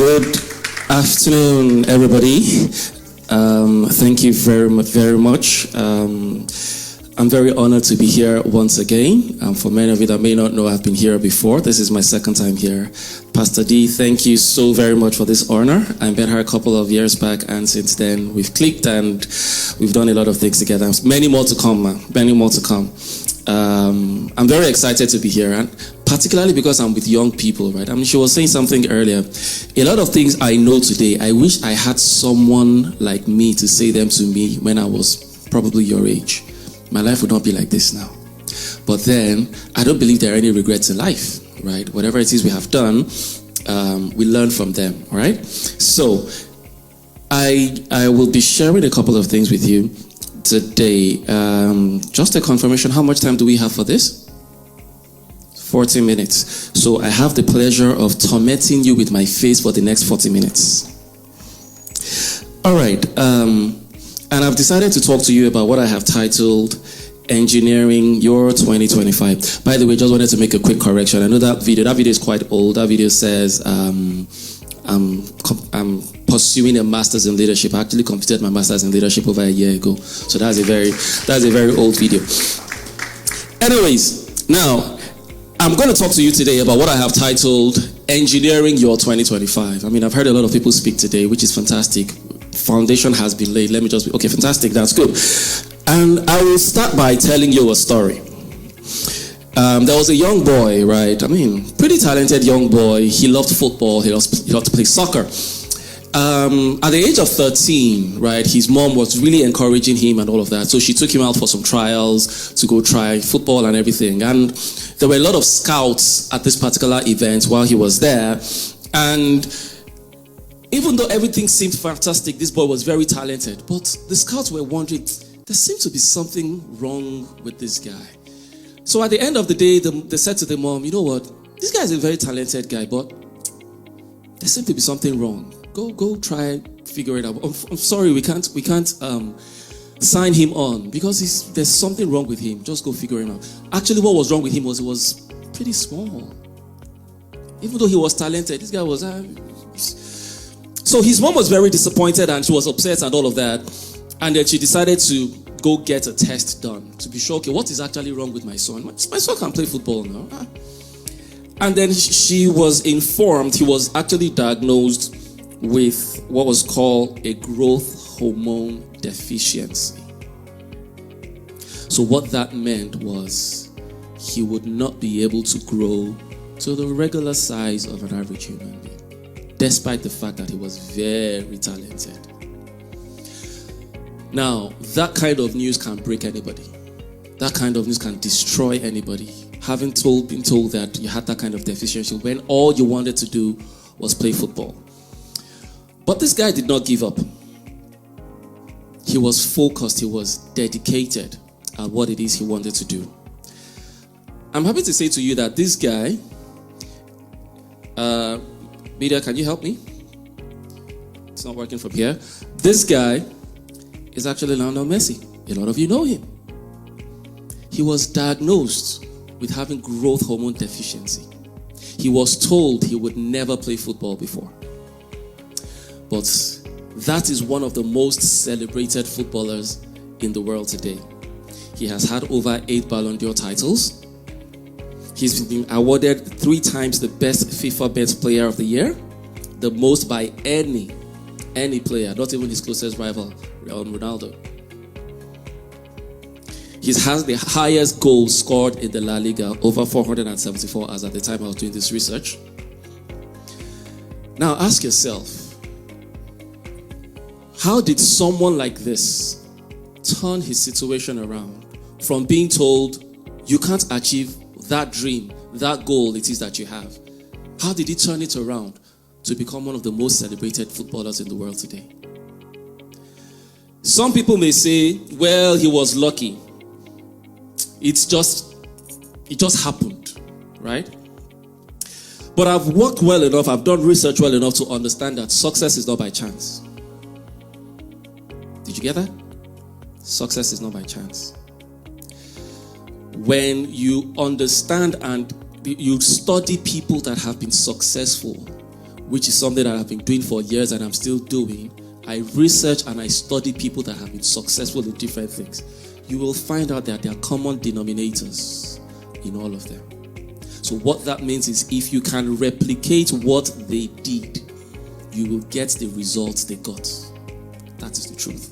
Good afternoon, everybody. Thank you very much. I'm very honored to be here once again. For many of you that may not know, I've been here before. This is my second time here. Pastor D, thank you so very much for this honor. I met her a couple of years back, and since then we've clicked and we've done a lot of things together. Many more to come, man. Many more to come. I'm very excited to be here, and particularly because I'm with young people, right? I mean, she was saying something earlier. A lot of things I know today, I wish I had someone like me to say them to me when I was probably your age. My life would not be like this now. But then, I don't believe there are any regrets in life, right? Whatever it is we have done, we learn from them, all right? So, I will be sharing a couple of things with you today. Just a confirmation, how much time do we have for this? 40 minutes. So I have the pleasure of tormenting you with my face for the next 40 minutes. All right. And I've decided to talk to you about what I have titled Engineering Your 2025. By the way, just wanted to make a quick correction. I know that video is quite old. That video says I'm pursuing a master's in leadership. I actually completed my master's in leadership over a year ago. So that's a very old video. Anyways, now I'm going to talk to you today about what I have titled Engineering Your 2025. I mean, I've heard a lot of people speak today, which is fantastic. Foundation has been laid. Let me just okay, fantastic, that's good. And I will start by telling you a story. There was a young boy, right? I mean, pretty talented young boy. He loved football. He loved to play soccer. At the age of 13, right, his mom was really encouraging him and all of that. So she took him out for some trials to go try football and everything. And there were a lot of scouts at this particular event while he was there. And even though everything seemed fantastic, this boy was very talented. But the scouts were wondering, there seemed to be something wrong with this guy. So at the end of the day, they said to the mom, you know what, this guy is a very talented guy, but there seems to be something wrong. Go try figure it out. I'm sorry, we can't sign him on because there's something wrong with him. Just go figure him out. Actually, what was wrong with him was he was pretty small. Even though he was talented, this guy was. So his mom was very disappointed and she was upset and all of that. And then she decided to go get a test done to be sure, okay, what is actually wrong with my son? My son can play football now. And then she was informed he was actually diagnosed with what was called a growth hormone deficiency. So what that meant was he would not be able to grow to the regular size of an average human being, despite the fact that he was very talented. Now, that kind of news can break anybody. That kind of news can destroy anybody. Been told that you had that kind of deficiency when all you wanted to do was play football. But this guy did not give up. He was focused, he was dedicated at what it is he wanted to do. I'm happy to say to you that this guy, Media, can you help me? It's not working from here. This guy is actually Lionel Messi. A lot of you know him. He was diagnosed with having growth hormone deficiency. He was told he would never play football before. But that is one of the most celebrated footballers in the world today. He has had over 8 Ballon d'Or titles. He's been awarded 3 times the best FIFA Best Player of the Year, the most by any player, not even his closest rival, Ronaldo. He has the highest goals scored in the La Liga, over 474 as at the time I was doing this research. Now ask yourself, how did someone like this turn his situation around from being told you can't achieve that dream, that goal it is that you have? How did he turn it around to become one of the most celebrated footballers in the world today? Some people may say, well, he was lucky. It just happened, right? But I've worked well enough, I've done research well enough to understand that success is not by chance. Did you get that? Success is not by chance. When you understand and you study people that have been successful which is something that I've been doing for years and I'm still doing, I research and I study people that have been successful in different things. You will find out that there are common denominators in all of them. So what that means is if you can replicate what they did, you will get the results they got. That is the truth.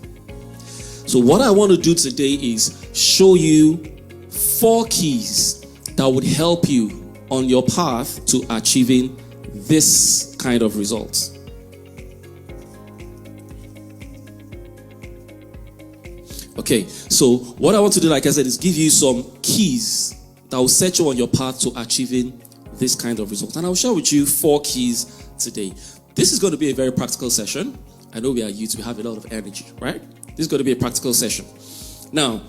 So what I want to do today is show you 4 keys that would help you on your path to achieving this kind of results. Okay, so what I want to do, like I said, is give you some keys that will set you on your path to achieving this kind of result. And I'll share with you 4 keys today. This is going to be a very practical session. I know we are youth, we have a lot of energy, right? This is going to be a practical session. Now,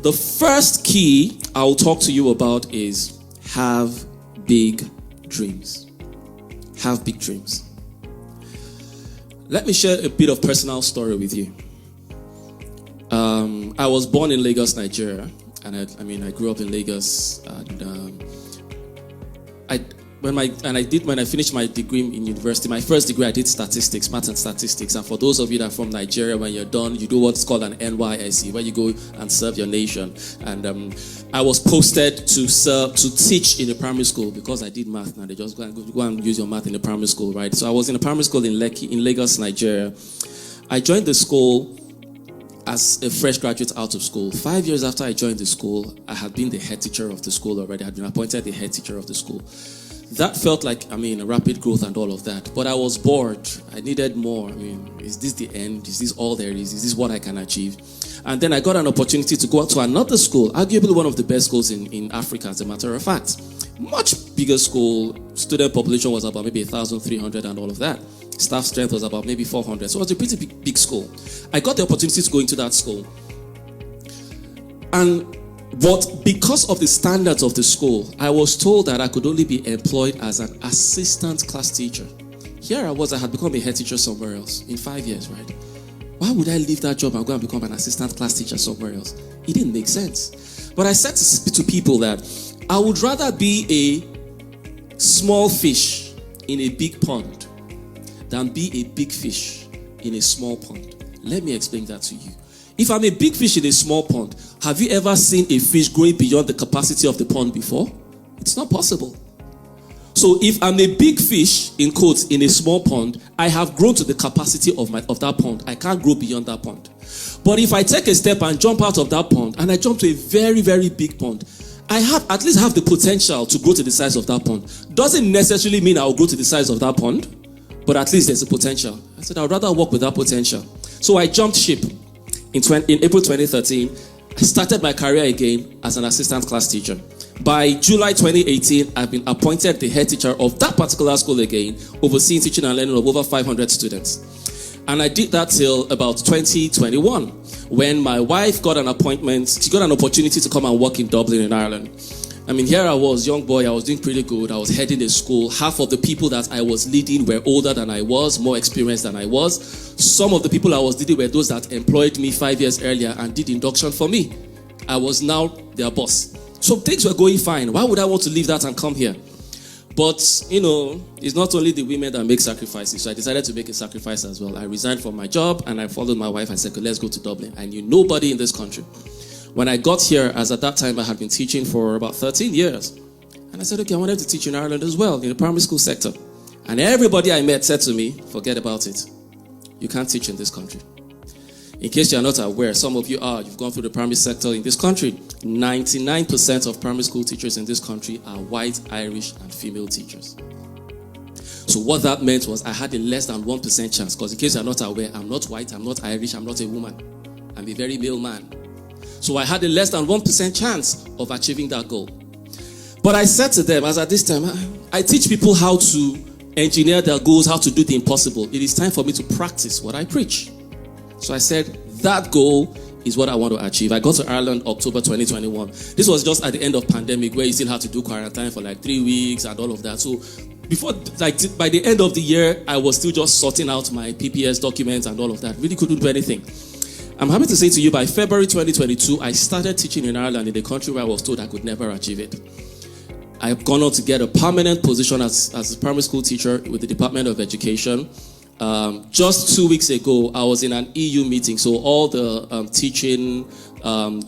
the first key I'll talk to you about is have big dreams. Have big dreams. Let me share a bit of personal story with you. I was born in Lagos, Nigeria, and I grew up in Lagos. And when I finished my degree in university, my first degree I did statistics, math and statistics. And for those of you that are from Nigeria, when you're done, you do what's called an NYSC, where you go and serve your nation. And I was posted to teach in a primary school because I did math. Now they just go and use your math in a primary school, right? So I was in a primary school in Lekki, in Lagos, Nigeria. I joined the school as a fresh graduate out of school. 5 years after I joined the school, I had been the head teacher of the school already. I had been appointed the head teacher of the school. That felt like, a rapid growth and all of that. But I was bored. I needed more. Is this the end? Is this all there is? Is this what I can achieve? And then I got an opportunity to go out to another school, arguably one of the best schools in Africa, as a matter of fact. Much bigger school. Student population was about maybe 1,300 and all of that. Staff strength was about maybe 400. So it was a pretty big school. I got the opportunity to go into that school. But because of the standards of the school, I was told that I could only be employed as an assistant class teacher. Here I had become a head teacher somewhere else in 5 years, right? Why would I leave that job and go and become an assistant class teacher somewhere else? It didn't make sense. But I said to people that I would rather be a small fish in a big pond than be a big fish in a small pond. Let me explain that to you. If I'm a big fish in a small pond, have you ever seen a fish growing beyond the capacity of the pond before? It's not possible. So if I'm a big fish, in quotes, in a small pond, I have grown to the capacity of that pond. I can't grow beyond that pond. But if I take a step and jump out of that pond, and I jump to a very, very big pond, I at least have the potential to grow to the size of that pond. Doesn't necessarily mean I'll grow to the size of that pond, but at least there's a potential. I said I'd rather work with that potential. So I jumped ship. In April 2013, I started my career again as an assistant class teacher. By July 2018, I've been appointed the head teacher of that particular school again, overseeing teaching and learning of over 500 students. And I did that till about 2021, when my wife got an appointment. She got an opportunity to come and work in Dublin in Ireland. Here I was, young boy, I was doing pretty good. I was heading a school. Half of the people that I was leading were older than I was, more experienced than I was. Some of the people I was leading were those that employed me 5 years earlier and did induction for me. I was now their boss. So things were going fine. Why would I want to leave that and come here? But, it's not only the women that make sacrifices. So I decided to make a sacrifice as well. I resigned from my job and I followed my wife. I said, okay, let's go to Dublin. I knew nobody in this country. When I got here, as at that time I had been teaching for about 13 years. And I said, okay, I wanted to teach in Ireland as well, in the primary school sector. And everybody I met said to me, forget about it. You can't teach in this country. In case you're not aware, some of you you've gone through the primary sector in this country. 99% of primary school teachers in this country are white, Irish, and female teachers. So what that meant was I had a less than 1% chance, because in case you're not aware, I'm not white, I'm not Irish, I'm not a woman. I'm a very male man. So I had a less than 1% chance of achieving that goal. But I said to them, as at this time, I teach people how to engineer their goals, how to do the impossible. It is time for me to practice what I preach. So I said, that goal is what I want to achieve. I got to Ireland October 2021. This was just at the end of pandemic, where you still had to do quarantine for 3 weeks and all of that. So before, by the end of the year, I was still just sorting out my PPS documents and all of that. Really couldn't do anything. I'm happy to say to you, by February 2022, I started teaching in Ireland, in the country where I was told I could never achieve it. I've gone on to get a permanent position as a primary school teacher with the Department of Education. Just 2 weeks ago, I was in an EU meeting. So all the teaching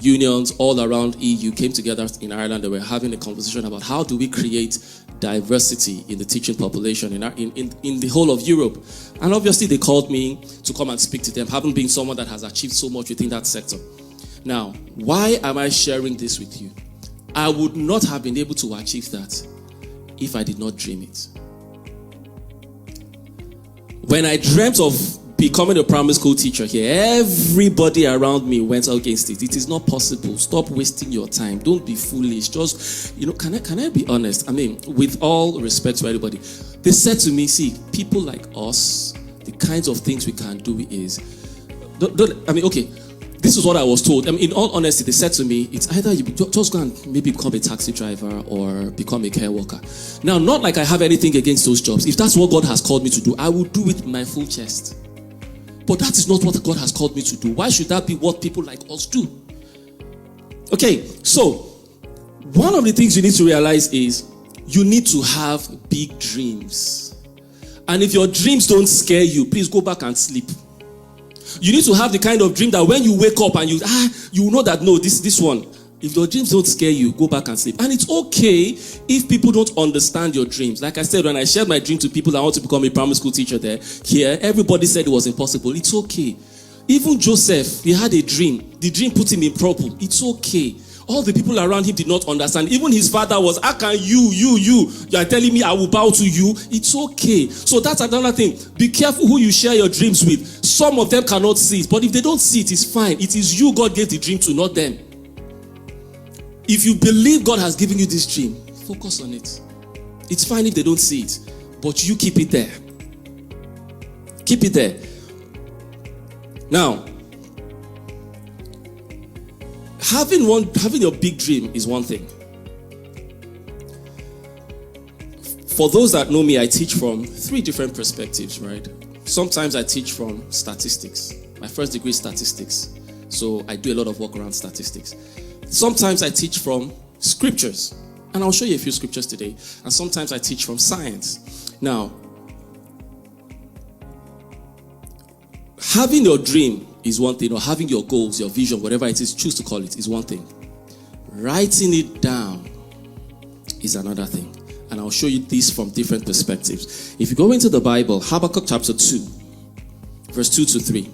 unions all around EU came together in Ireland. They were having a conversation about how do we create diversity in the teaching population in the whole of Europe. And obviously they called me to come and speak to them, having been someone that has achieved so much within that sector. Now, why am I sharing this with you? I would not have been able to achieve that if I did not dream it. When I dreamt of becoming a primary school teacher here, everybody around me went against it. It is not possible. Stop wasting your time. Don't be foolish. Just, can I be honest? I mean, with all respect to everybody, they said to me, see, people like us, the kinds of things we can do is, this is what I was told. I mean, in all honesty, they said to me, it's either you just go and maybe become a taxi driver or become a care worker. Now, not like I have anything against those jobs. If that's what God has called me to do, I will do it with my full chest. But that is not what God has called me to do. Why should that be what people like us do? Okay, so one of the things you need to realize is you need to have big dreams. And if your dreams don't scare you, please go back and sleep. You need to have the kind of dream that when you wake up and you know that, no, this one, if your dreams don't scare you, go back and sleep. And it's okay if people don't understand your dreams. Like I said, when I shared my dream to people, I want to become a primary school teacher here, everybody said it was impossible. It's okay. Even Joseph, he had a dream. The dream put him in trouble. It's okay. All the people around him did not understand. Even his father was, how can you are telling me I will bow to you? It's okay. So that's another thing. Be careful who you share your dreams with. Some of them cannot see it, but if they don't see it, it's fine. It is you God gave the dream to, not them. If you believe God has given you this dream, focus on it. It's fine if they don't see it, but you keep it there. Keep it there. Now, having your big dream is one thing. For those that know me, I teach from 3 different perspectives, right? Sometimes I teach from statistics. My first degree is statistics. So I do a lot of work around statistics. Sometimes I teach from scriptures. And I'll show you a few scriptures today. And sometimes I teach from science. Now, having your dream is one thing, or having your goals, your vision, whatever it is, choose to call it, is one thing. Writing it down is another thing. And I'll show you this from different perspectives. If you go into the Bible, Habakkuk chapter 2, verse 2 to 3,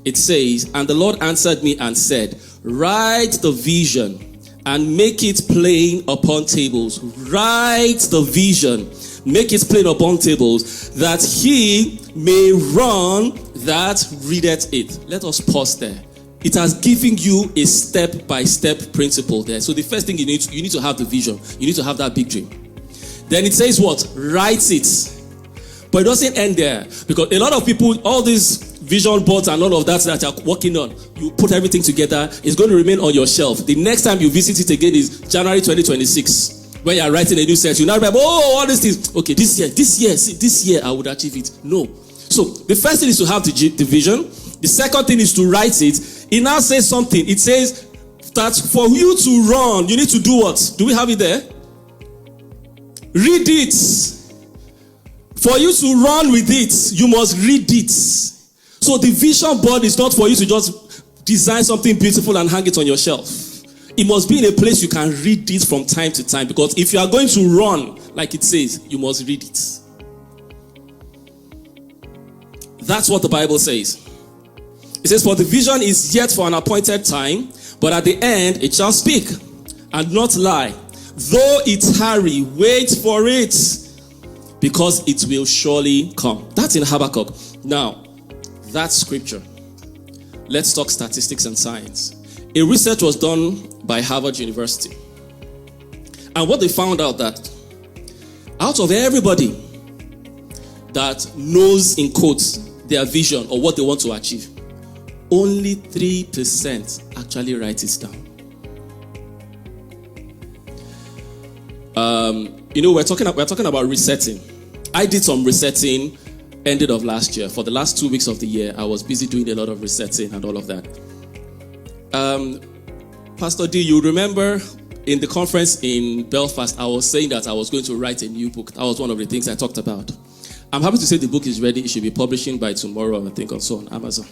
it says, and the Lord answered me and said, write the vision and make it plain upon tables. Write the vision, make it plain upon tables, that he may run that readeth it. Let us pause there. It has given you a step-by-step principle there. So the first thing you need to have the vision. You need to have that big dream. Then it says what? Write it. But it doesn't end there. Because a lot of people, all these vision boards and all of that you're working on, you put everything together, it's going to remain on your shelf. The next time you visit it again is January 2026. When you're writing a new set, you now remember, all these things. Okay, this year I would achieve it. No. So the first thing is to have the vision. The second thing is to write it. It now says something. It says that for you to run, you need to do what? Do we have it there? Read it. For you to run with it, you must read it. So the vision board is not for you to just design something beautiful and hang it on your shelf. It must be in a place you can read it from time to time. Because if you are going to run, like it says, you must read it. That's what the Bible says. It says, for the vision is yet for an appointed time, but at the end it shall speak and not lie. Though it tarry, wait for it, because it will surely come. That's in Habakkuk. Now, that's scripture. Let's talk statistics and science. A research was done by Harvard University. And what they found out that out of everybody that knows, in quotes, their vision or what they want to achieve, only 3% actually write it down. We're talking about resetting. I did some resetting ended of last year. For the last 2 weeks of the year, I was busy doing a lot of resetting and all of that. Pastor D, you remember in the conference in Belfast, I was saying that I was going to write a new book. That was one of the things I talked about. I'm happy to say the book is ready. It should be publishing by tomorrow, I think, also on Amazon.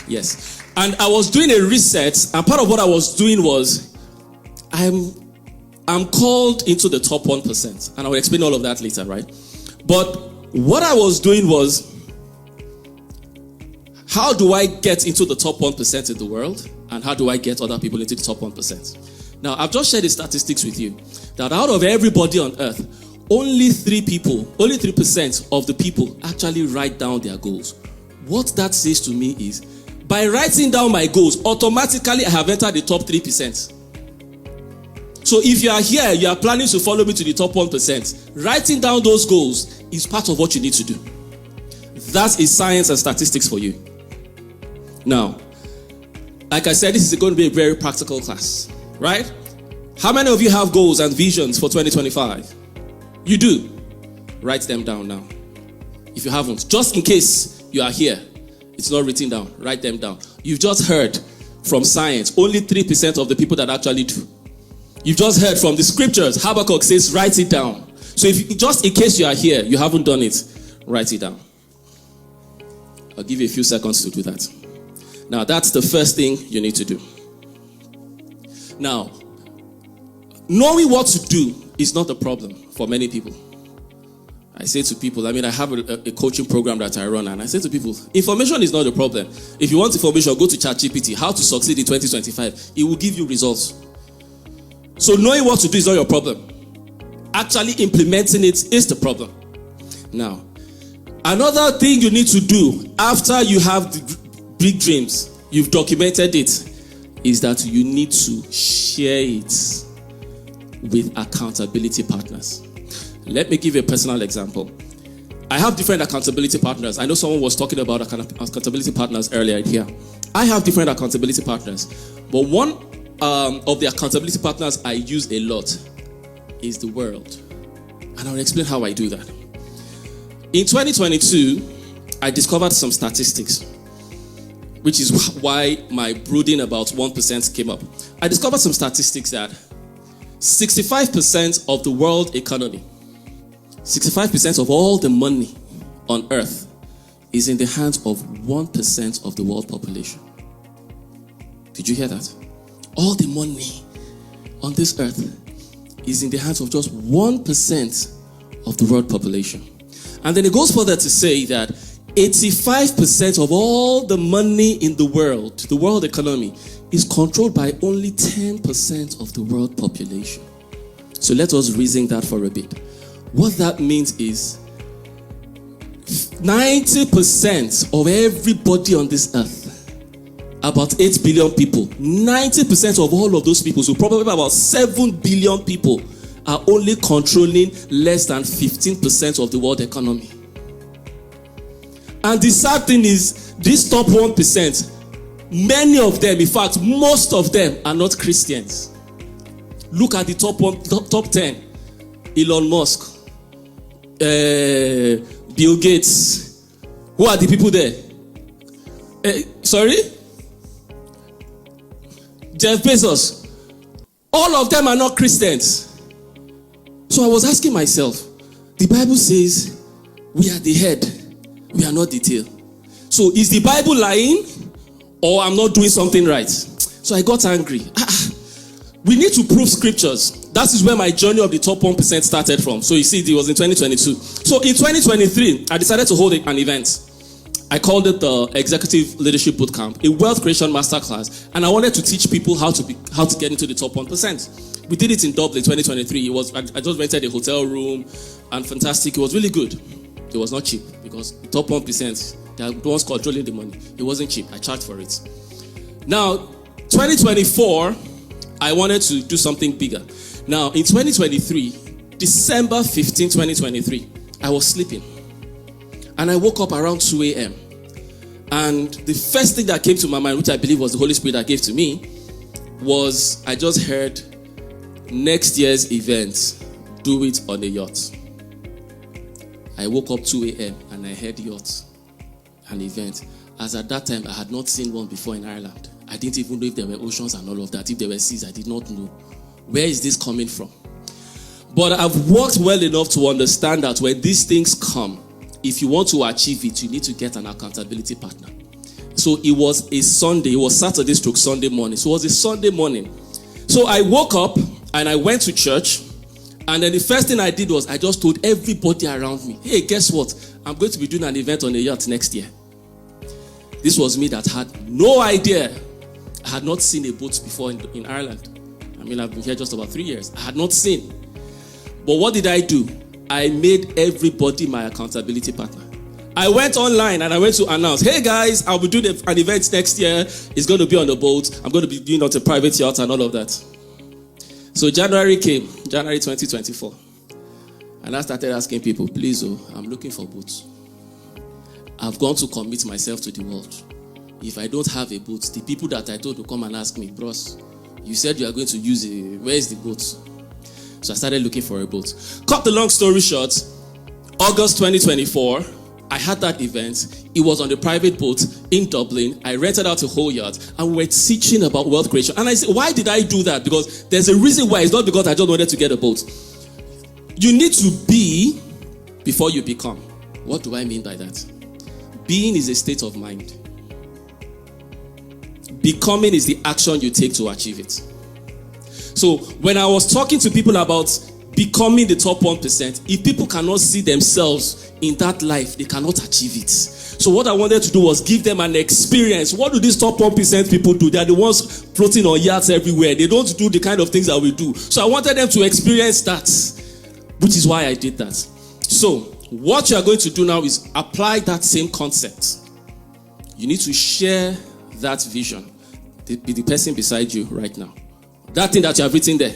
Yes. And I was doing a research, and part of what I was doing was, I'm called into the top 1%. And I will explain all of that later, right? But what I was doing was, how do I get into the top 1% in the world? And how do I get other people into the top 1%? Now, I've just shared the statistics with you that out of everybody on earth, only 3% of the people actually write down their goals. What that says to me is, by writing down my goals, automatically I have entered the top 3%. So if you are here, you are planning to follow me to the top 1%, writing down those goals is part of what you need to do. That is science and statistics for you. Now, like I said, this is going to be a very practical class, right? How many of you have goals and visions for 2025? You do. Write them down now. If you haven't, just in case you are here, it's not written down, write them down. You've just heard from science, only 3% of the people that actually do. You've just heard from the scriptures, Habakkuk says, write it down. So if just in case you are here, you haven't done it, write it down. I'll give you a few seconds to do that. Now, that's the first thing you need to do. Now, knowing what to do is not a problem for many people. I say to people, I have a coaching program that I run, and I say to people, information is not a problem. If you want information, go to ChatGPT, how to succeed in 2025. It will give you results. So knowing what to do is not your problem. Actually implementing it is the problem. Now, another thing you need to do after you have the big dreams, you've documented it, is that you need to share it with accountability partners. Let me give you a personal example. I have different accountability partners. I know someone was talking about accountability partners earlier here. I have different accountability partners. But one of the accountability partners I use a lot is the world. And I'll explain how I do that. In 2022, I discovered some statistics, which is why my brooding about 1% came up. I discovered some statistics that 65% of the world economy, 65% of all the money on earth is in the hands of 1% of the world population. Did you hear that? All the money on this earth is in the hands of just 1% of the world population. And then it goes further to say that 85% of all the money in the world economy, is controlled by only 10% of the world population. So let us reason that for a bit. What that means is 90% of everybody on this earth, about 8 billion people, 90% of all of those people, so probably about 7 billion people, are only controlling less than 15% of the world economy. And the sad thing is, this top 1%, many of them, in fact, most of them are not Christians. Look at the top 10. Elon Musk, Bill Gates. Who are the people there? Sorry? Jeff Bezos. All of them are not Christians. So I was asking myself, the Bible says we are the head, we are not the tail. So is the Bible lying, or I'm not doing something right? So I got angry. We need to prove scriptures. That is where my journey of the top 1% started from. So you see, it was in 2022. So in 2023, I decided to hold an event. I called it the Executive Leadership Bootcamp, a wealth creation masterclass, and I wanted to teach people how to get into the top 1%. We did it in Dublin 2023. I just rented a hotel room, and fantastic. It was really good. It was not cheap because the top 1%, they are the ones controlling the money. It wasn't cheap. I charged for it. Now, 2024, I wanted to do something bigger. Now, in 2023, December 15, 2023, I was sleeping. And I woke up around 2 a.m. And the first thing that came to my mind, which I believe was the Holy Spirit that gave to me, was I just heard, next year's event, do it on a yacht. I woke up 2 a.m. and I heard yacht, an event. As at that time, I had not seen one before in Ireland. I didn't even know if there were oceans and all of that. If there were seas, I did not know. Where is this coming from? But I've worked well enough to understand that when these things come, if you want to achieve it, you need to get an accountability partner. So it was a Sunday, it was Saturday stroke Sunday morning. So it was a Sunday morning. So I woke up and I went to church. And then the first thing I did was I just told everybody around me, hey, guess what? I'm going to be doing an event on a yacht next year. This was me that had no idea. I had not seen a boat before in Ireland. I mean, I've been here just about 3 years. I had not seen. But what did I do? I made everybody my accountability partner. I went online and I went to announce, hey guys, I'll be doing an event next year. It's going to be on the boat. I'm going to be doing it on a private yacht and all of that. So January came, January 2024. And I started asking people, please, I'm looking for boats. I've gone to commit myself to the world. If I don't have a boat, the people that I told to come and ask me, bros, you said you are going to use where is the boat? So I started looking for a boat. Cut the long story short, August 2024, I had that event. It was on the private boat in Dublin. I rented out a whole yacht and we were teaching about wealth creation. And I said, why did I do that? Because there's a reason why. It's not because I just wanted to get a boat. You need to be before you become. What do I mean by that? Being is a state of mind. Becoming is the action you take to achieve it. So when I was talking to people about becoming the top 1%, if people cannot see themselves in that life, they cannot achieve it. So what I wanted to do was give them an experience. What do these top 1% people do? They are the ones floating on yachts everywhere. They don't do the kind of things that we do. So I wanted them to experience that, which is why I did that. So what you are going to do now is apply that same concept. You need to share that vision. Be the person beside you right now. That thing that you have written there,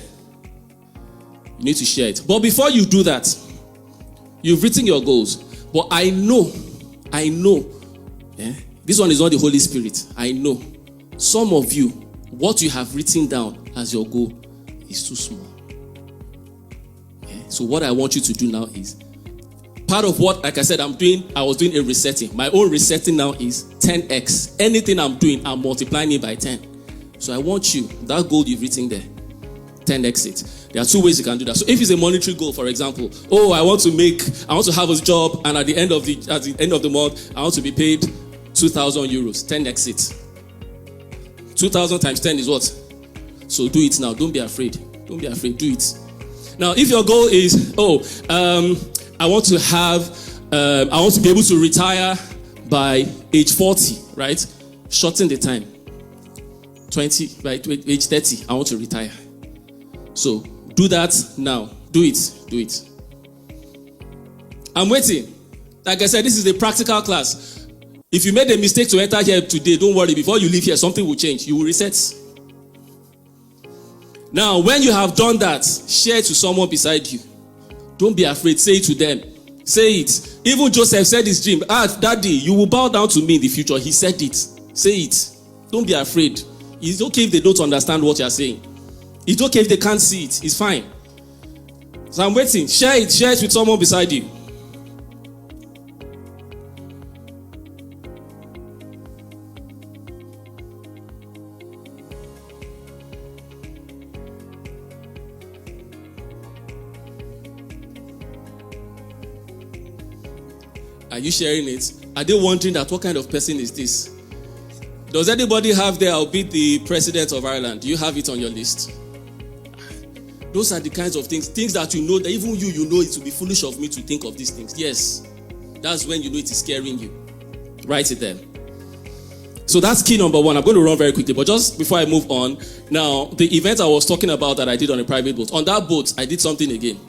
you need to share it. But before you do that, you've written your goals. But I know, this one is not the Holy Spirit. I know some of you, what you have written down as your goal is too small. So what I want you to do now is, part of what, like I said, I was doing a resetting. My own resetting now is 10x. Anything I'm doing, I'm multiplying it by 10. So I want you, that goal you've written there, 10x it. There are two ways you can do that. So if it's a monetary goal, for example, I want to have a job, and at the end of the month, I want to be paid 2,000 euros, 10x it. 2,000 times 10 is what? So do it now. Don't be afraid. Do it. Now, if your goal is, I want to be able to retire by age 40, right? Shorten the time. 20, by age 30, I want to retire. So do that now. Do it. I'm waiting. Like I said, this is a practical class. If you made a mistake to enter here today, don't worry. Before you leave here, something will change. You will reset. Now, when you have done that, share it to someone beside you. Don't be afraid. Say it to them. Say it. Even Joseph said his dream. Daddy, you will bow down to me in the future. He said it. Say it. Don't be afraid. It's okay if they don't understand what you're saying. It's okay if they can't see it. It's fine. So I'm waiting. Share it with someone beside you. Are you sharing it? Are they wondering that what kind of person is this? Does anybody have there, I'll be the president of Ireland? Do you have it on your list? Those are the kinds of things that you know that even you know it will be foolish of me to think of these things. Yes, that's when you know it is scaring you. Write it there. So that's key number one. I'm going to run very quickly, but just before I move on, now the event I was talking about that I did on a private boat, on that boat I did something again.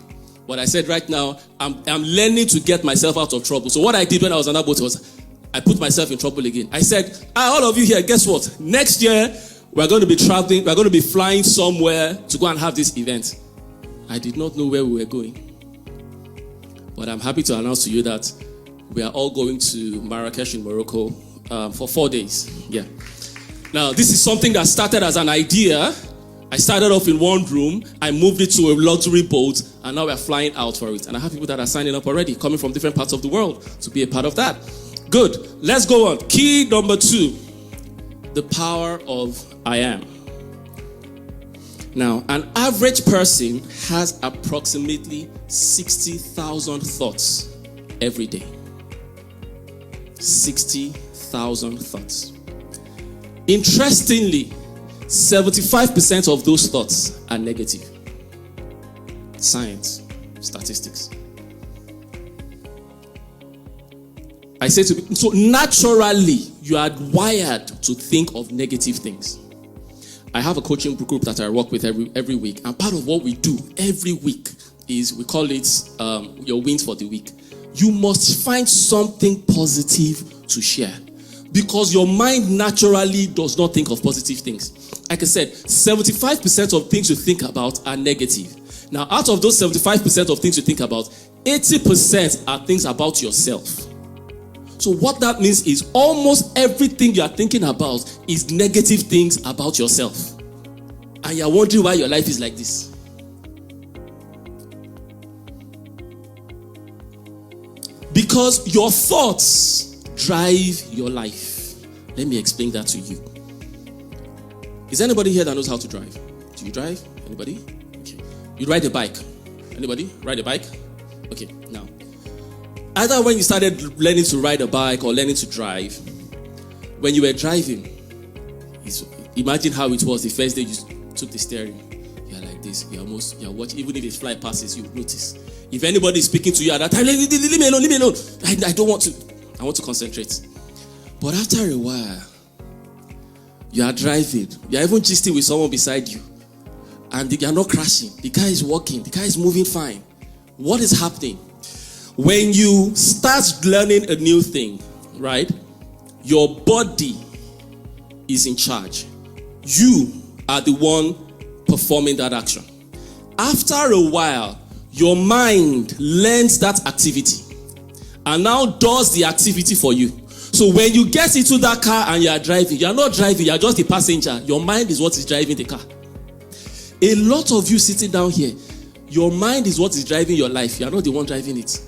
But I said right now, I'm learning to get myself out of trouble. So what I did when I was on that boat was, I put myself in trouble again. I said, all of you here, guess what? Next year, we're going to be traveling, we're going to be flying somewhere to go and have this event. I did not know where we were going. But I'm happy to announce to you that we are all going to Marrakesh in Morocco for 4 days. Yeah. Now, this is something that started as an idea. I started off in one room, I moved it to a luxury boat, and now we're flying out for it. And I have people that are signing up already, coming from different parts of the world to be a part of that. Good. Let's go on. Key number 2, the power of I am. Now, an average person has approximately 60,000 thoughts every day. 60,000 thoughts. Interestingly, 75% of those thoughts are negative. Science, statistics. I say to people, so naturally, you are wired to think of negative things. I have a coaching group that I work with every week, and part of what we do every week is we call it your wins for the week. You must find something positive to share because your mind naturally does not think of positive things. Like I said, 75% of things you think about are negative. Now, out of those 75% of things you think about, 80% are things about yourself. So what that means is almost everything you are thinking about is negative things about yourself. And you're wondering why your life is like this. Because your thoughts drive your life. Let me explain that to you. Is anybody here that knows how to drive? Do you drive? Anybody? Okay. You ride a bike? Anybody ride a bike? Okay, now. Either when you started learning to ride a bike or learning to drive, when you were driving, imagine how it was the first day you took the steering. You're like this, you're watching, even if a fly passes, you notice. If anybody is speaking to you at that time, leave me alone. I don't want to. I want to concentrate. But after a while, you are driving. You are even gisting with someone beside you. And you are not crashing. The car is walking. The car is moving fine. What is happening? When you start learning a new thing, right? Your body is in charge. You are the one performing that action. After a while, your mind learns that activity and now does the activity for you. So when you get into that car and you are driving, you are not driving, you are just a passenger. Your mind is what is driving the car. A lot of you sitting down here, your mind is what is driving your life. You are not the one driving it.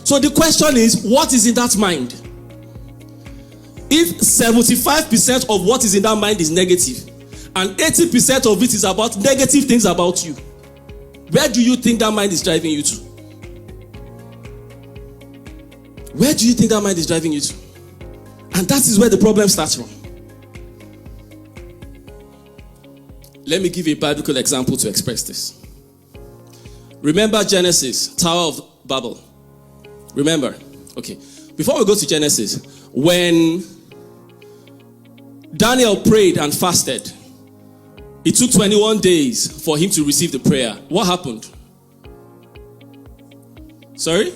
So the question is, what is in that mind? If 75% of what is in that mind is negative, and 80% of it is about negative things about you, where do you think that mind is driving you to? Where do you think that mind is driving you to? And that is where the problem starts from. Let me give you a biblical example to express this. Remember Genesis, Tower of Babel. Remember? Okay. Before we go to Genesis, when Daniel prayed and fasted, it took 21 days for him to receive the prayer. What happened? Sorry?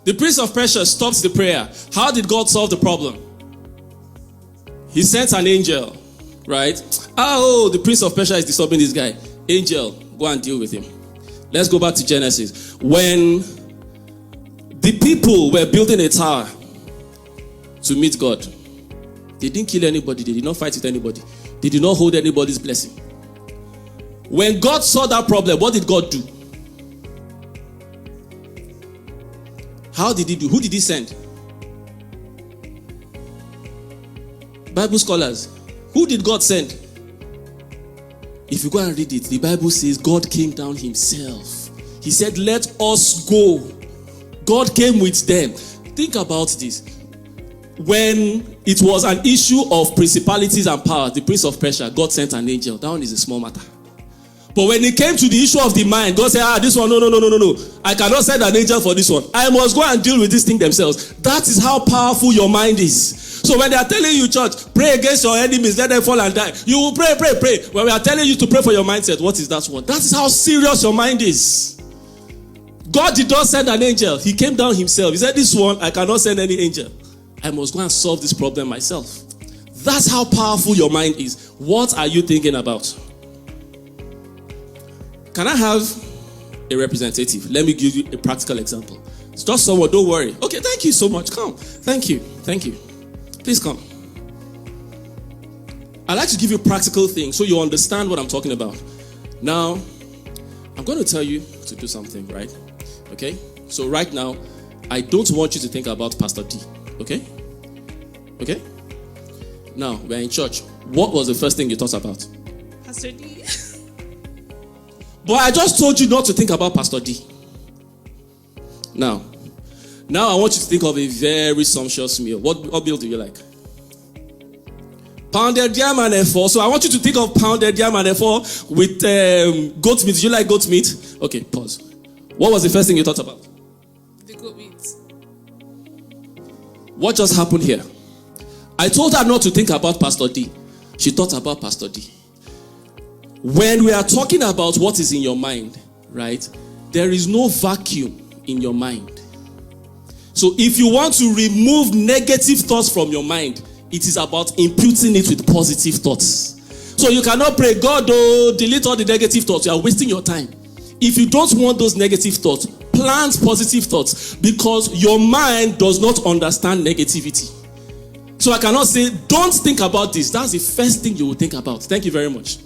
The prince of Persia stops the prayer. How did God solve the problem? He sent an angel, right? Oh, the prince of Persia is disturbing this guy. Angel, go and deal with him. Let's go back to Genesis. When the people were building a tower to meet God, they didn't kill anybody. They did not fight with anybody. They did not hold anybody's blessing. When God saw that problem, what did God do? How did he do? Who did he send? Bible scholars. Who did God send? If you go and read it, the Bible says God came down himself. He said, let us go. God came with them. Think about this. When it was an issue of principalities and powers, the prince of Persia, God sent an angel. That one is a small matter. But when it came to the issue of the mind, God said, this one, no. I cannot send an angel for this one. I must go and deal with this thing themselves. That is how powerful your mind is. So when they are telling you, church, pray against your enemies, let them fall and die. You will pray. When we are telling you to pray for your mindset, what is that one? That is how serious your mind is. God did not send an angel. He came down himself. He said, this one, I cannot send any angel. I must go and solve this problem myself. That's how powerful your mind is. What are you thinking about? Can I have a representative? Let me give you a practical example. It's just someone, don't worry. Okay, thank you so much. Come. Thank you. Please come. I like to give you practical things so you understand what I'm talking about. Now, I'm going to tell you to do something, right? Okay? So right now, I don't want you to think about Pastor D. Okay? Okay? Now, we're in church. What was the first thing you thought about? Pastor D. But I just told you not to think about Pastor D. Now I want you to think of a very sumptuous meal. What meal do you like? Pounded yam and efo. So I want you to think of pounded yam and efo with goat meat. Do you like goat meat? Okay, pause. What was the first thing you thought about? The goat meat. What just happened here? I told her not to think about Pastor D. She thought about Pastor D. When we are talking about what is in your mind, right, there is no vacuum in your mind. So if you want to remove negative thoughts from your mind, it is about imputing it with positive thoughts. So you cannot pray, God, delete all the negative thoughts. You are wasting your time. If you don't want those negative thoughts, plant positive thoughts, because your mind does not understand negativity. So I cannot say, don't think about this. That's the first thing you will think about. Thank you very much.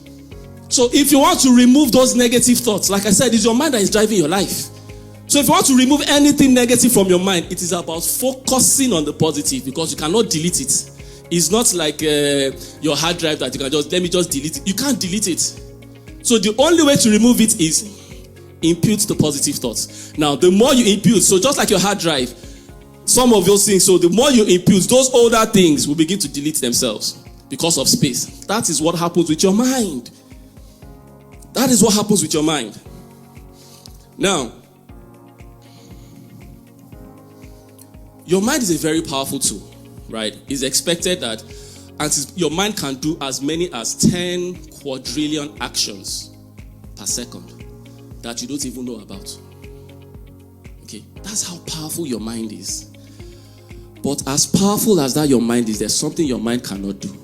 So if you want to remove those negative thoughts, like I said, it's your mind that is driving your life. So if you want to remove anything negative from your mind, it is about focusing on the positive, because you cannot delete it. It's not like your hard drive that you can just, let me just delete it. You can't delete it. So the only way to remove it is impute the positive thoughts. Now, the more you impute, so just like your hard drive, some of those things, so the more you impute, those older things will begin to delete themselves because of space. That is what happens with your mind. That is what happens with your mind. Now, your mind is a very powerful tool, right? It's expected that your mind can do as many as 10 quadrillion actions per second that you don't even know about. Okay, that's how powerful your mind is. But as powerful as that your mind is, there's something your mind cannot do.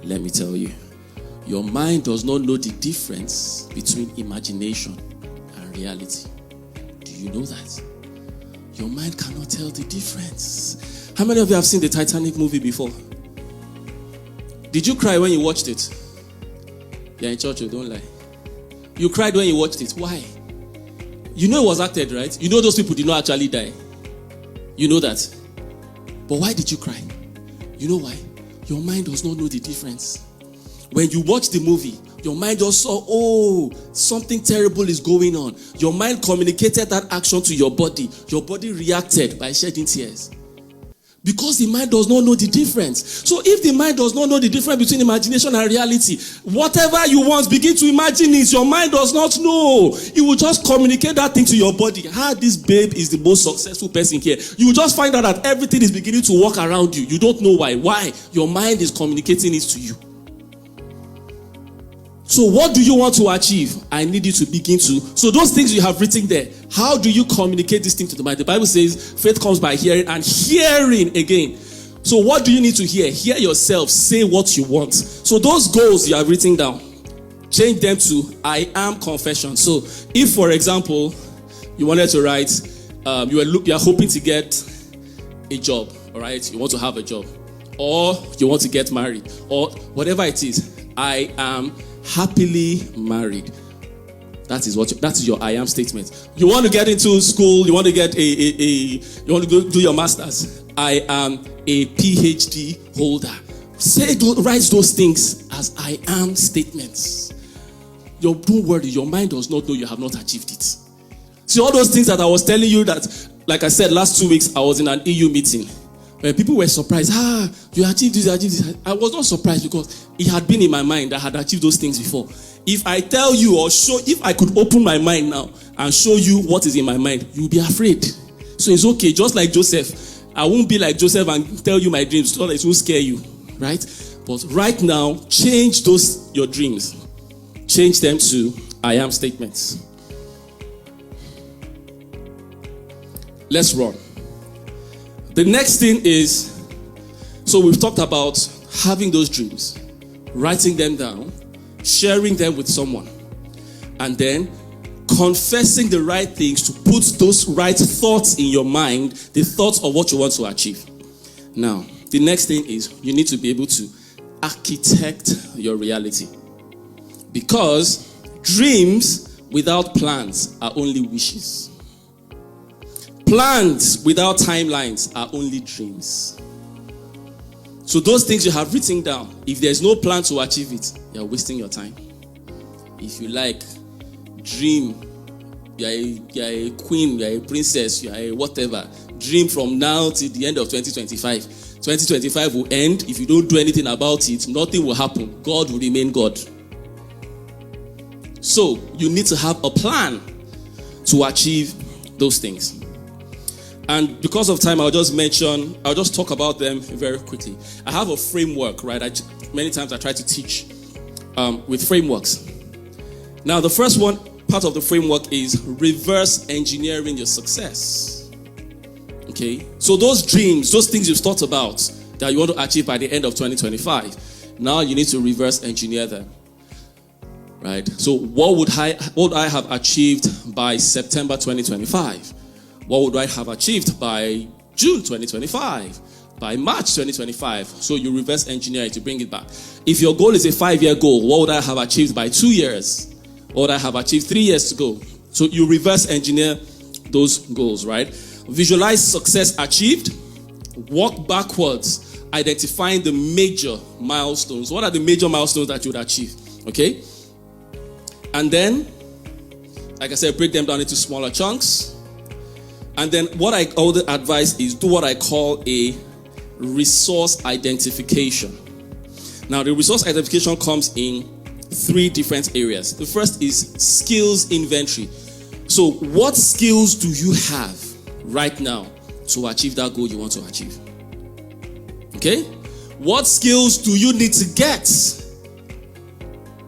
Let me tell you. Your mind does not know the difference between imagination and reality. Do you know that? Your mind cannot tell the difference. How many of you have seen the Titanic movie before? Did you cry when you watched it? You're in church, you don't lie. You cried when you watched it. Why? You know it was acted, right? You know those people did not actually die. You know that. But why did you cry? You know why? Your mind does not know the difference. When you watch the movie, your mind just saw, something terrible is going on. Your mind communicated that action to your body. Your body reacted by shedding tears. Because the mind does not know the difference. So if the mind does not know the difference between imagination and reality, whatever you want, begin to imagine it. Your mind does not know. It will just communicate that thing to your body. This babe is the most successful person here. You will just find out that everything is beginning to work around you. You don't know why. Why? Your mind is communicating it to you. So what do you want to achieve? I need you to begin to. So those things you have written there, how do you communicate this thing to the mind? The Bible says faith comes by hearing, and hearing again. So what do you need to hear? Hear yourself say what you want. So those goals you have written down, change them to I am confession. So if, for example, you wanted to write, you are hoping to get a job, all right? You want to have a job, or you want to get married, or whatever it is. I am happily married. That is your I am statement. You want to get into school, you want to get you want to go do your masters. I am a PhD holder. Write those things as I am statements. Don't worry, your mind does not know you have not achieved it. See, all those things that I was telling you that, like I said, last 2 weeks, I was in an EU meeting. When people were surprised, you achieved this, you achieved this. I was not surprised because it had been in my mind that I had achieved those things before. If I tell you if I could open my mind now and show you what is in my mind, you'll be afraid. So it's okay, just like Joseph. I won't be like Joseph and tell you my dreams so that it won't scare you, right? But right now, change your dreams. Change them to I am statements. Let's run. The next thing is, so we've talked about having those dreams, writing them down, sharing them with someone, and then confessing the right things to put those right thoughts in your mind, the thoughts of what you want to achieve. Now, the next thing is you need to be able to architect your reality. Because dreams without plans are only wishes. Plans without timelines are only dreams. So those things you have written down, if there's no plan to achieve it, you're wasting your time. If you like, dream. You're a queen, you're a princess, you're a whatever. Dream from now till the end of 2025. 2025 will end. If you don't do anything about it, nothing will happen. God will remain God. So you need to have a plan to achieve those things. And because of time, I'll just talk about them very quickly. I have a framework, right? Many times I try to teach with frameworks. Now, the first part of the framework is reverse engineering your success. Okay? So those dreams, those things you've thought about that you want to achieve by the end of 2025, now you need to reverse engineer them. Right? So what would I have achieved by September 2025? What would I have achieved by June 2025? By March 2025? So you reverse engineer it to bring it back. If your goal is a 5-year goal, what would I have achieved by 2 years? What would I have achieved 3 years to go? So you reverse engineer those goals, right? Visualize success achieved. Walk backwards, identifying the major milestones. What are the major milestones that you would achieve? Okay? And then, like I said, break them down into smaller chunks. And then what I would advise is do what I call a resource identification. Now, the resource identification comes in 3 different areas. The first is skills inventory. So what skills do you have right now to achieve that goal you want to achieve? Okay? What skills do you need to get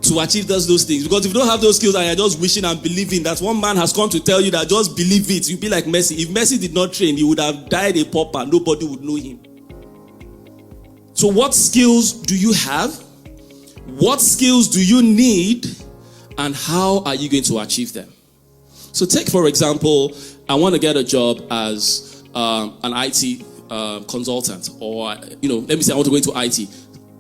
to achieve those things? Because if you don't have those skills and you're just wishing and believing that one man has come to tell you that just believe it, you'll be like Messi. If Messi did not train, he would have died a pauper. Nobody would know him. So what skills do you have? What skills do you need? And how are you going to achieve them? So take, for example, I want to get a job as an IT consultant, or, let me say I want to go into IT,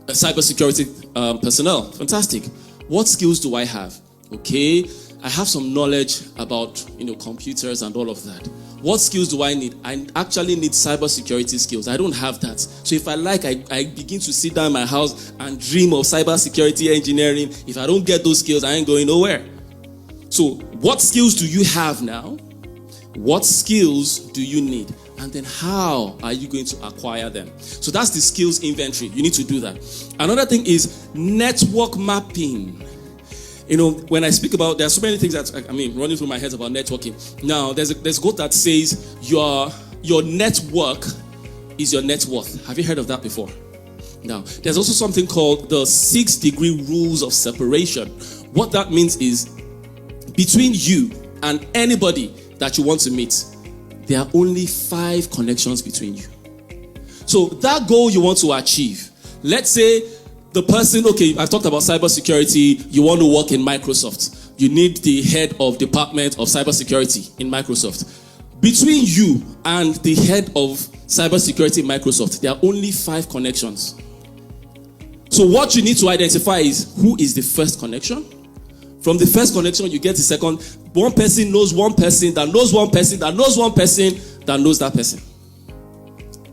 cybersecurity personnel. Fantastic. What skills do I have? Okay, I have some knowledge about, computers and all of that. What skills do I need? I actually need cybersecurity skills. I don't have that. So if I begin to sit down in my house and dream of cybersecurity engineering. If I don't get those skills, I ain't going nowhere. So what skills do you have now? What skills do you need? And then how are you going to acquire them? So that's the skills inventory. You need to do that. Another thing is network mapping. When I speak about, there are so many things that, running through my head about networking. Now, there's a quote that says, your network is your net worth. Have you heard of that before? Now, there's also something called the 6-degree rules of separation. What that means is, between you and anybody that you want to meet, there are only 5 connections between you. So that goal you want to achieve, let's say the person, okay, I've talked about cybersecurity, you want to work in Microsoft. You need the head of department of cybersecurity in Microsoft. Between you and the head of cybersecurity in Microsoft, there are only 5 connections. So what you need to identify is who is the first connection. From the first connection, you get the second. One person knows one person that knows one person that knows one person that knows that person.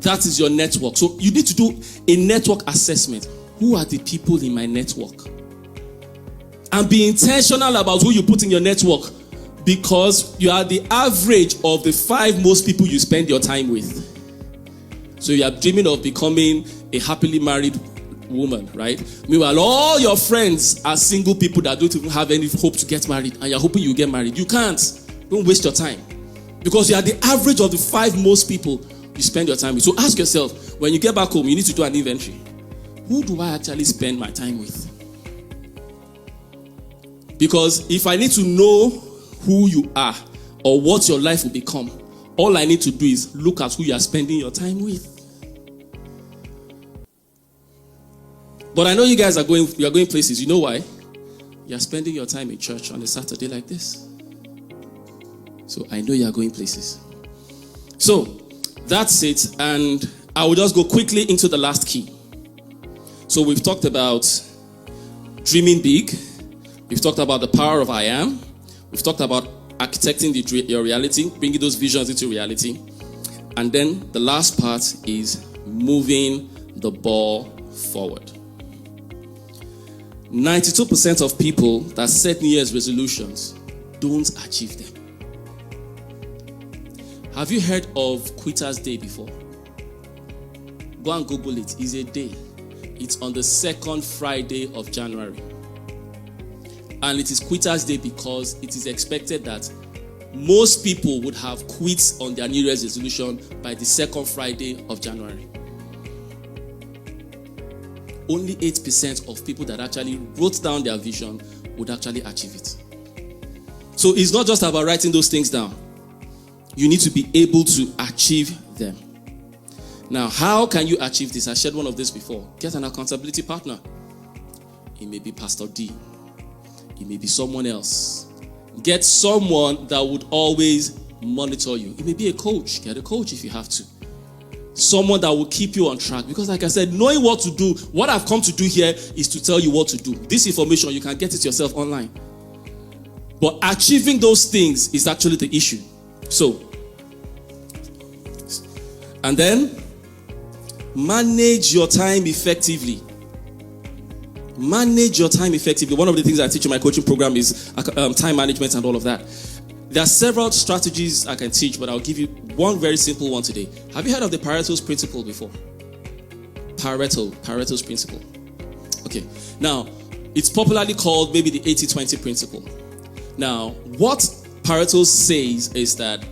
That is your network. So you need to do a network assessment. Who are the people in my network? And be intentional about who you put in your network, because you are the average of the 5 most people you spend your time with. So you are dreaming of becoming a happily married woman, right? Meanwhile, all your friends are single people that don't even have any hope to get married, and you're hoping you get married. You can't. Don't waste your time, because you are the average of the 5 most people you spend your time with. So ask yourself, when you get back home, you need to do an inventory. Who do I actually spend my time with? Because if I need to know who you are or what your life will become, all I need to do is look at who you are spending your time with. But I know you guys are going places. You know why? You are spending your time in church on a Saturday like this. So I know you are going places. So that's it. And I will just go quickly into the last key. So we've talked about dreaming big. We've talked about the power of I am. We've talked about architecting your reality, bringing those visions into reality. And then the last part is moving the ball forward. 92% of people that set New Year's resolutions don't achieve them. Have you heard of Quitter's Day before? Go and Google it. It's a day. It's on the second Friday of January. And it is Quitter's Day because it is expected that most people would have quit on their New Year's resolution by the second Friday of January. Only 8% of people that actually wrote down their vision would actually achieve it. So it's not just about writing those things down. You need to be able to achieve them. Now, how can you achieve this? I shared one of this before. Get an accountability partner. It may be Pastor D. It may be someone else. Get someone that would always monitor you. It may be a coach. Get a coach if you have to. Someone that will keep you on track. Because like I said, knowing what to do, what I've come to do here is to tell you what to do. This information, you can get it yourself online. But achieving those things is actually the issue. So, and then, manage your time effectively. Manage your time effectively. One of the things I teach in my coaching program is time management and all of that. There are several strategies I can teach, but I'll give you one very simple one today. Have you heard of the Pareto's principle before? Pareto's principle. Okay. Now, it's popularly called maybe the 80-20 principle. Now, what Pareto says is that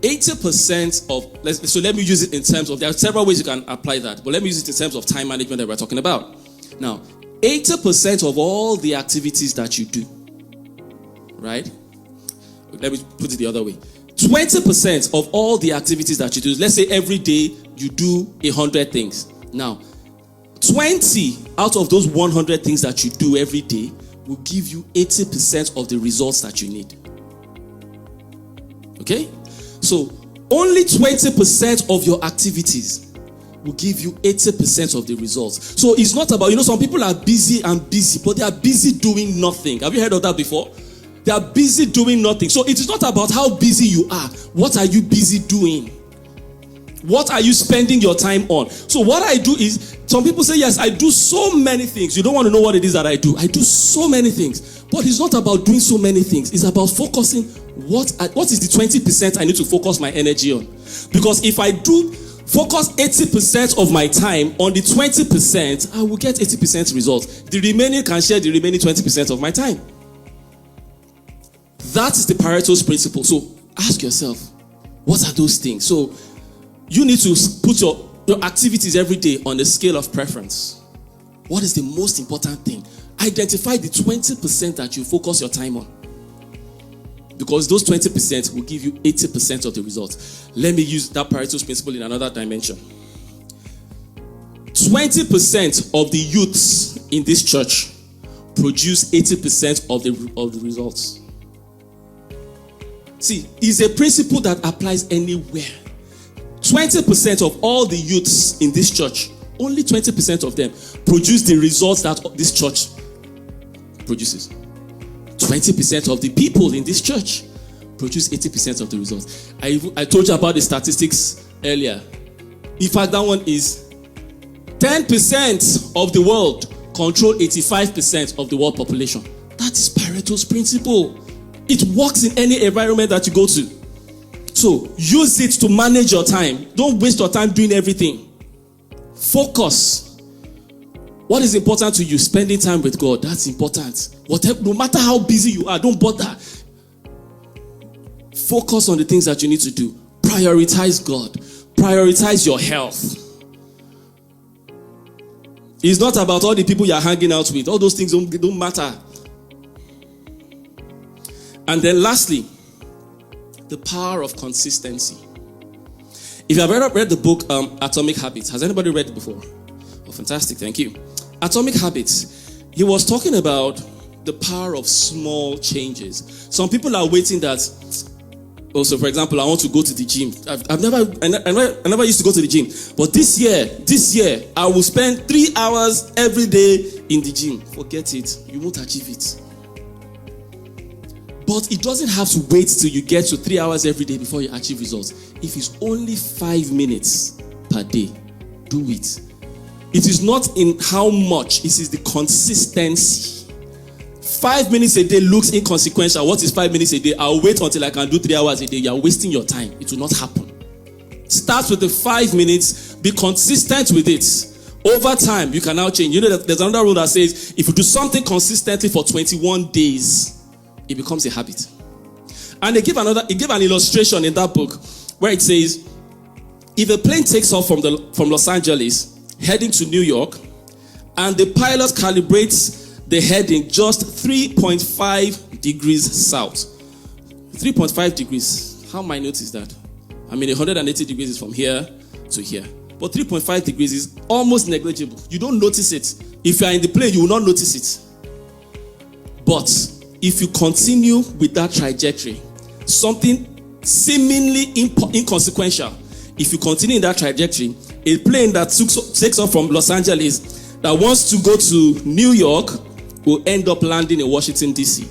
80% of, so let me use it in terms of, there are several ways you can apply that, but let me use it in terms of time management that we're talking about. Now, 80% of all the activities that you do, right? Let me put it the other way. 20% of all the activities that you do, let's say every day you do 100 things. Now, 20 out of those 100 things that you do every day will give you 80% of the results that you need. Okay? So, only 20% of your activities will give you 80% of the results. So, it's not about, some people are busy, but they are busy doing nothing. Have you heard of that before? They are busy doing nothing. So, it is not about how busy you are. What are you busy doing? What are you spending your time on? So, what I do is, some people say, yes, I do so many things. You don't want to know what it is that I do. I do so many things. But it's not about doing so many things. It's about focusing. What is the 20% I need to focus my energy on? Because if I do focus 80% of my time on the 20%, I will get 80% results. The remaining can share the remaining 20% of my time. That is the Pareto's principle. So ask yourself, what are those things? So you need to put your activities every day on a scale of preference. What is the most important thing? Identify the 20% that you focus your time on. Because those 20% will give you 80% of the results. Let me use that Pareto's principle in another dimension. 20% of the youths in this church produce 80% of the results. See, it's a principle that applies anywhere. 20% of all the youths in this church, only 20% of them produce the results that this church produces. 20% of the people in this church produce 80% of the results. I told you about the statistics earlier. In fact, that one is 10% of the world control 85% of the world population. That is Pareto's principle. It works in any environment that you go to. So use it to manage your time. Don't waste your time doing everything. Focus. What is important to you? Spending time with God. That's important. No matter how busy you are, don't bother. Focus on the things that you need to do. Prioritize God. Prioritize your health. It's not about all the people you're hanging out with. All those things don't matter. And then lastly, the power of consistency. If you have ever read the book Atomic Habits, has anybody read it before? Oh, fantastic, thank you. Atomic Habits, he was talking about the power of small changes. Some people are waiting that, so for example, I want to go to the gym. I never used to go to the gym. But this year, I will spend 3 hours every day in the gym. Forget it, you won't achieve it. But it doesn't have to wait till you get to 3 hours every day before you achieve results. If it's only 5 minutes per day, do it. It is not in how much, it is the consistency. 5 minutes a day looks inconsequential. What is 5 minutes a day? I'll wait until I can do 3 hours a day. You are wasting your time. It will not happen. Start with the 5 minutes. Be consistent with it. Over time, you can now change. You know that there's another rule that says if you do something consistently for 21 days, it becomes a habit. And they give an illustration in that book where it says, if a plane takes off from Los Angeles heading to New York, and the pilot calibrates the heading just 3.5 degrees south. 3.5 degrees. How minute is that? I mean, 180 degrees is from here to here. But 3.5 degrees is almost negligible. You don't notice it. If you are in the plane, you will not notice it. But if you continue with that trajectory, something seemingly inconsequential, if you continue in that trajectory, a plane that takes off from Los Angeles that wants to go to New York will end up landing in Washington, D.C.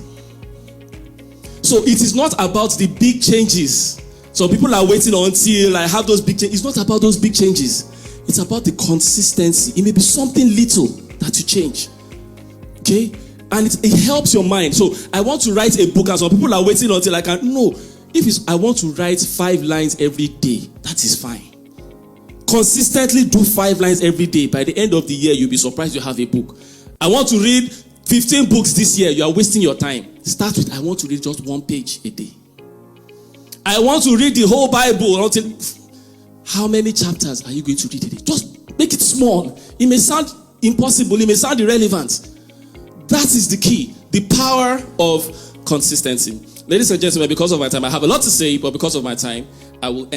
So it is not about the big changes. So people are waiting until I have those big changes. It's not about those big changes. It's about the consistency. It may be something little that you change. Okay? And it helps your mind. So I want to write a book, and some people are waiting until I can. No. I want to write 5 lines every day, that is fine. Consistently do 5 lines every day. By the end of the year, you'll be surprised you have a book. I want to read 15 books this year. You are wasting your time. Start with, I want to read just 1 page a day. I want to read the whole Bible. Until, how many chapters are you going to read a day? Just make it small. It may sound impossible. It may sound irrelevant. That is the key. The power of consistency. Ladies and gentlemen, because of my time, I have a lot to say, but because of my time, I will end.